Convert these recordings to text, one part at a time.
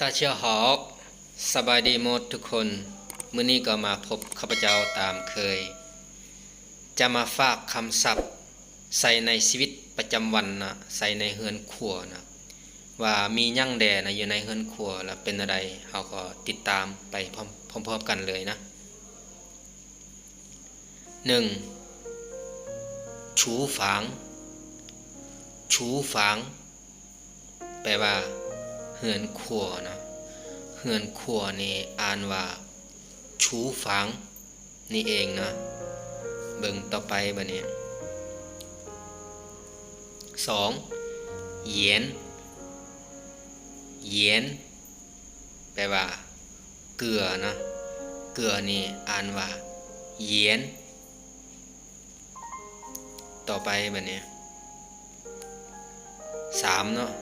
ตาเชียวหอกสบายดีหมดทุกคนมื้อนี้ก็มาพบข้าพเจ้าตามเคยจะมาฝากคำศัพท์ใส่ในชีวิตประจำวันนะใส่ในเฮือนครัวนะว่ามีหยังแดนะอยู่ในเฮือนครัวแล้วเป็นอะไรเฮาก็ติดตามไปพร้อมๆกันเลยนะ1ชูฝางชูฝางแปลว่าเฮือนครัวนะเฮือนครัวนี่อ่านว่าชูฝางนี่เองนะเบิ่งต่อไปบัดนี้2เหยียนเหยียนแปลว่าเกลือนะเกลือนี่อ่านว่าเหยียนต่อไปบัดนี้3เนาะ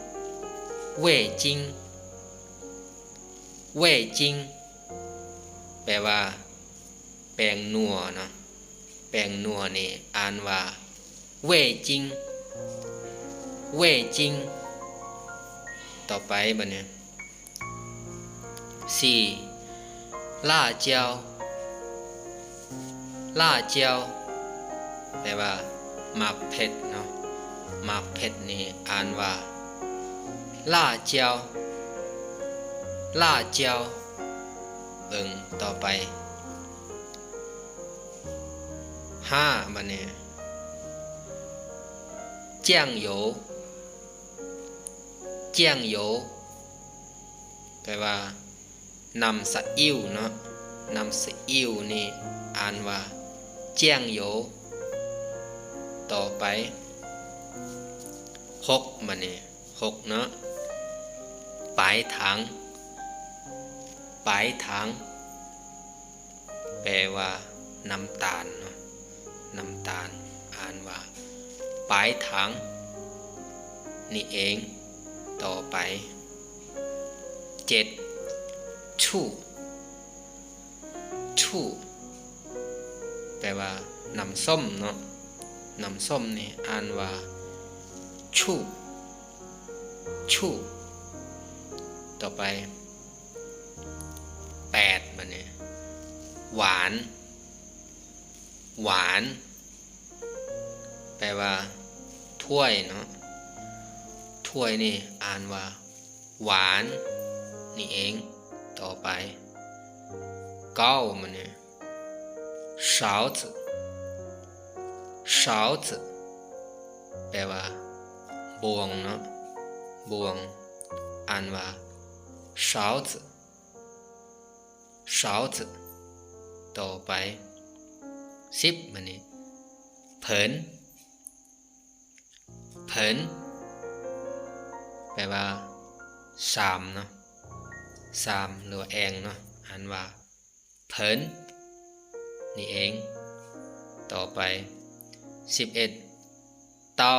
เว่ยจิงเว่ยจิงแปลว่าแป้งนัวเนาะแป้งนัวนี่อ่านว่าเว่ยจิงเว่ยจิงต่อไปบัดนี้4ล่าเจียวล่าเจียวแปลว่าหมักเผ็ดเนาะหมักเผ็ดนี่อ่านว่าล่าเจียวล่าเจียวเบิ่งต่อไป5บัดนี้酱油酱油แปลว่าน้ำซีอิ๊วเนาะน้ำซีอิ๊วนี่อ่านว่าเจียงโยต่อไป6บัดนี้6เนาะปลายทางปลายทางแปลว่าน้ำตาลเนาะน้ำตาลอ่านว่าปลายทางนี่เองต่อไป7ชู่ชู่แปลว่าน้ำส้มเนาะน้ำส้มนี่อ่านว่าชู่ชู่ต่อไป8บัดนี้หวานหวานแปลว่าถ้วยเนาะถ้วยนี่อ่านว่าหวานนี่เองต่อไป9บัดนี้勺子勺子แปลว่าบวงเนาะบวงอ่านว่า勺子勺子ต่อไป10บัดนี้เผินเผินแปลว่าสามเนาะสามหรือว่าแองเนาะอ่านว่าเผินนี่เองต่อไป11เตา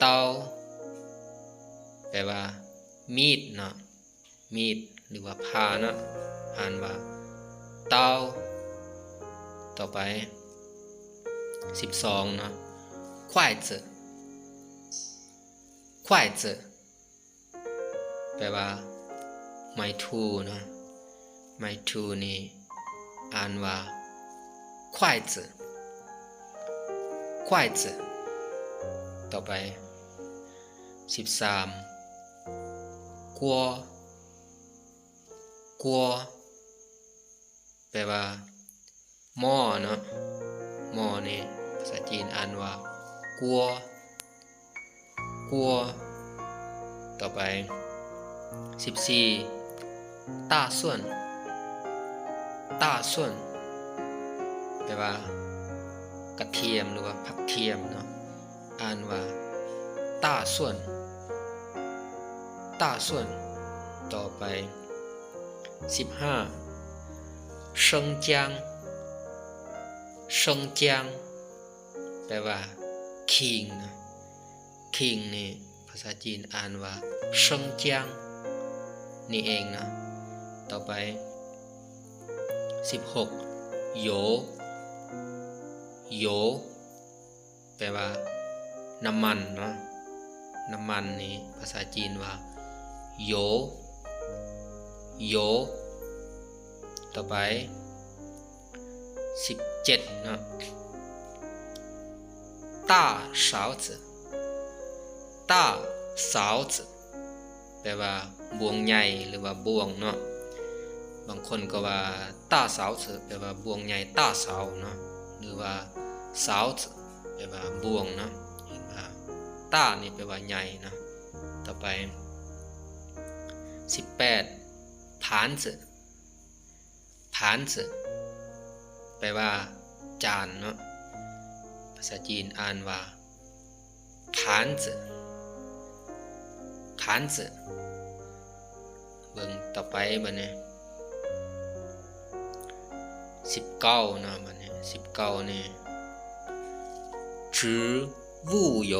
เตาแปลว่ามีดเนาะมีดหรือว่าผ้าเนาะอ่านว่าเตาต่อไป12เนาะ筷子筷子แปลว่าไม้ทูเนาะไม้ทูนี่อ่านว่า筷子筷子ต่อไป13กัวกัวแปลว่าหม้อเนาะหม้อนี่ภาษาจีนอ่านว่ากัวกัวต่อไป14ต้าส่วนต้าส่วนแปลว่ากระเทียมหรือว่าผักเทียมเนาะอ่านว่าต้าส่วนต้าส่วนต่อไป15生姜生姜แปลว่าขิงนะขิงนี่ภาษาจีนอ่านว่าเซิงเจียงนี่เองนะต่อไป16โยโยแปลว่าน้ำมันเนาะน้ำมันนี่ภาษาจีนว่า โยโยต่อไป17นะ大勺子大勺子แปลว่าบวงใหญ่หรือว่าบวงเนาะบางคนก็ว่าต้าสาวเถแปลว่าบวงใหญ่ต้าสาวเนาะหรือว่าสาวแปลว่าบวงเนาะเห็นว่าต้านี่แปลว่าใหญ่นะต่อไป18ผานจืแปลว่าจานเนาะภาษาจีนอ่านว่าผานจืเบิ่งต่อไปบัดนี้19นะบัดนี้19นี่植物油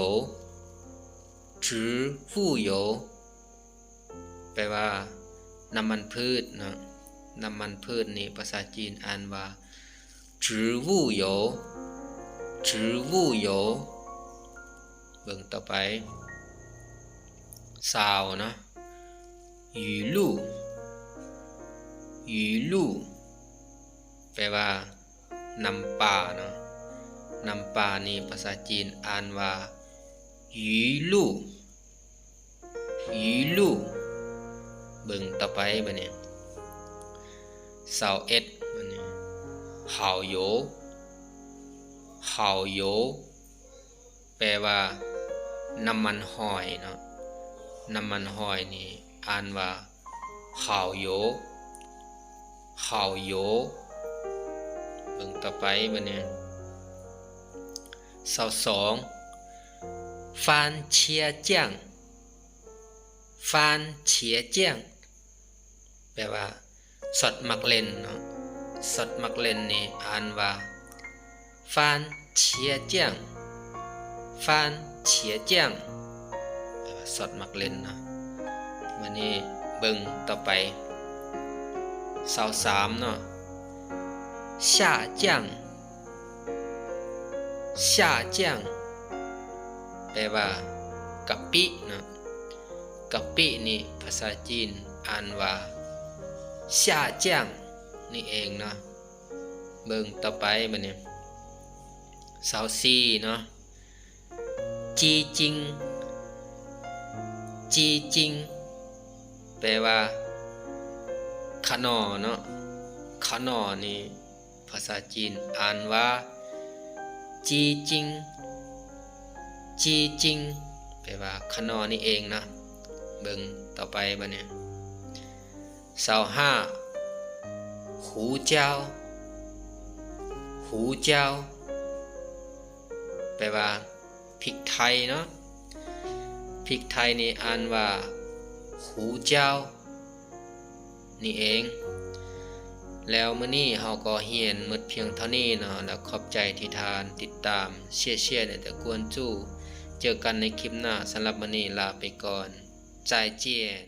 แปลว่าน้ำมันพืชนะน้ำมันพืชนี่ภาษาจีนอ่านว่า植物油เบิ่งต่อไปซาวนะ雨露แปลว่าน้ำป่าเนาะน้ำป่านี่ภาษาจีนอ่านว่า雨露เบิ่งต่อไปบัดนี้21บัดนี้好油แปลว่าน้ำมันหอยเนาะน้ำมันหอยนี่อ่านว่า好油เบิ่งต่อไปบัดนี้22番茄酱แปลว่าซอสมักเล่นเนาะซอสมักเล่นนี่อ่านว่า番茄酱แปลว่าซอสมักเล่นนะวันนี้เบิ่งต่อไป23เนาะ下酱แปลว่ากะปินะกะปินี่ภาษาจีนอ่านว่า下酱นี่เองเนาะเบิ่งต่อไปบัดนี้24เนาะจีจิงแปลว่าขนอเนาะขนอนี่ภาษาจีนอ่านว่าจีจิงแปลว่าขนอนี่เองนะเบิ่งต่อไปบัดนี้25หูเจ้าแปลว่าพริกไทยเนาะพริกไทยนี่อ่านว่าหูเจ้านี่เองแล้วมื้อนี้เฮาก็เรียนหมดเพียงเท่านี้เนาะแล้วขอบใจที่ทานติดตามเชียร์ในตะกวนจู้เจอกันในคลิปหน้าสำหรับมื้อนี้ลาไปก่อนใจเจียน